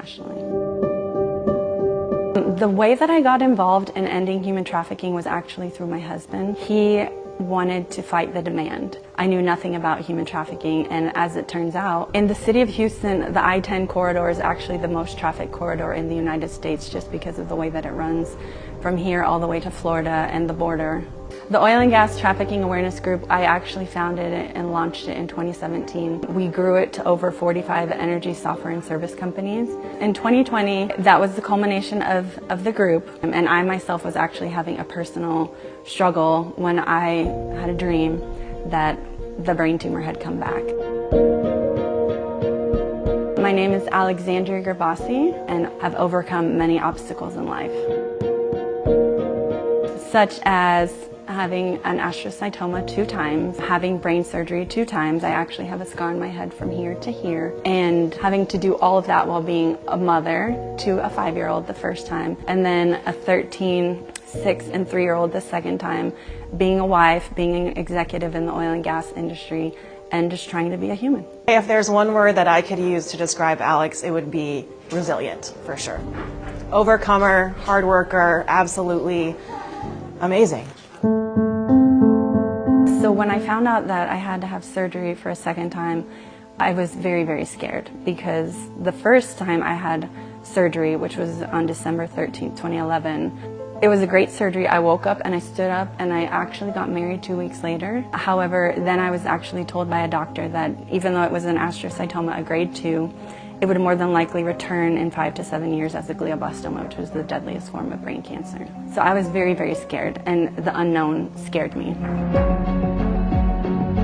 internationally. The way that I got involved in ending human trafficking was actually through my husband. He wanted to fight the demand. I knew nothing about human trafficking, and as it turns out, in the city of Houston, the I-10 corridor is actually the most trafficked corridor in the United States just because of the way that it runs from here all the way to Florida and the border. The Oil and Gas Trafficking Awareness Group, I actually founded it and launched it in 2017. We grew it to over 45 energy software and service companies. In 2020, that was the culmination of the group, and I myself was actually having a personal struggle when I had a dream that the brain tumor had come back. My name is Alexandria Gerbasi, and I've overcome many obstacles in life, such as having an astrocytoma 2 times, having brain surgery 2 times. I actually have a scar on my head from here to here, and having to do all of that while being a mother to a 5-year-old the first time, and then a 13, 6, and 3-year-old the second time, being a wife, being an executive in the oil and gas industry, and just trying to be a human. If there's one word that I could use to describe Alex, it would be resilient, for sure. Overcomer, hard worker, absolutely amazing. So when I found out that I had to have surgery for a second time, I was very, very scared, because the first time I had surgery, which was on December 13th, 2011, it was a great surgery. I woke up and I stood up and I actually got married 2 weeks later. However, then I was actually told by a doctor that even though it was an astrocytoma, a grade 2, it would more than likely return in 5 to 7 years as a glioblastoma, which was the deadliest form of brain cancer. So I was very, very scared, and the unknown scared me.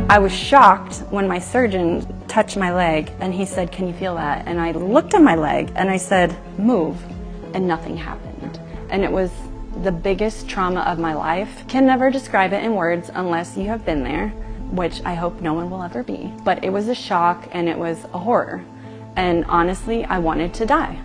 I was shocked when my surgeon touched my leg and he said, "Can you feel that?" And I looked at my leg and I said, "Move," and nothing happened. And it was the biggest trauma of my life. Can never describe it in words unless you have been there, which I hope no one will ever be. But it was a shock and it was a horror. And honestly, I wanted to die.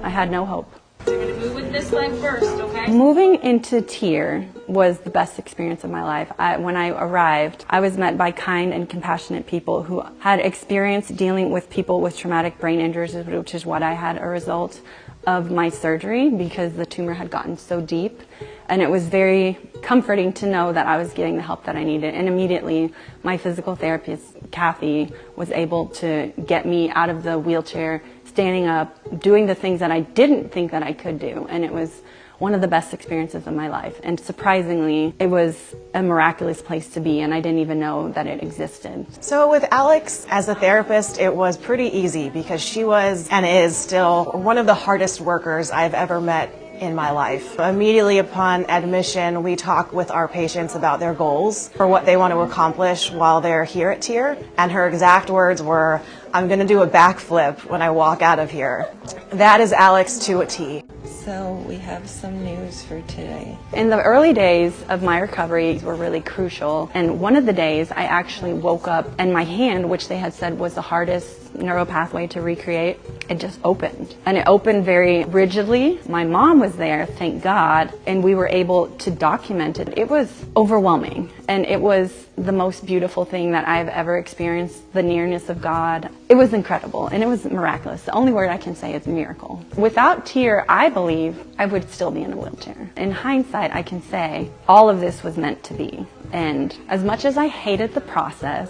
I had no hope. You're going to move with this leg first, okay? Moving into TIRR was the best experience of my life. When I arrived, I was met by kind and compassionate people who had experience dealing with people with traumatic brain injuries, which is what I had a result of my surgery, because the tumor had gotten so deep. And it was very comforting to know that I was getting the help that I needed. And immediately, my physical therapist, Kathy, was able to get me out of the wheelchair, standing up, doing the things that I didn't think that I could do. And it was one of the best experiences of my life. And surprisingly, it was a miraculous place to be, and I didn't even know that it existed. So with Alex as a therapist, it was pretty easy because she was and is still one of the hardest workers I've ever met in my life. Immediately upon admission, we talk with our patients about their goals for what they want to accomplish while they're here at TIRR. And her exact words were, "I'm going to do a backflip when I walk out of here." That is Alex to a T. So we have some news for today. In the early days of my recovery were really crucial, and one of the days I actually woke up and my hand, which they had said was the hardest neural pathway to recreate, it just opened. And it opened very rigidly. My mom was there, thank God, and we were able to document it. It was overwhelming, and it was the most beautiful thing that I've ever experienced, the nearness of God. It was incredible, and it was miraculous. The only word I can say is miracle. Without TIRR, I believe I would still be in a wheelchair. In hindsight, I can say all of this was meant to be. And as much as I hated the process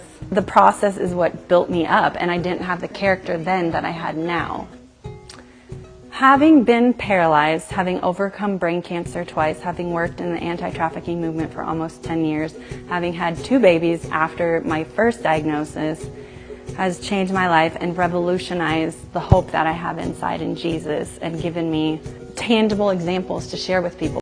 is what built me up, and I didn't have the character then that I had now. Having been paralyzed, having overcome brain cancer twice, having worked in the anti-trafficking movement for almost 10 years, having had 2 babies after my first diagnosis, has changed my life and revolutionized the hope that I have inside in Jesus, and given me tangible examples to share with people.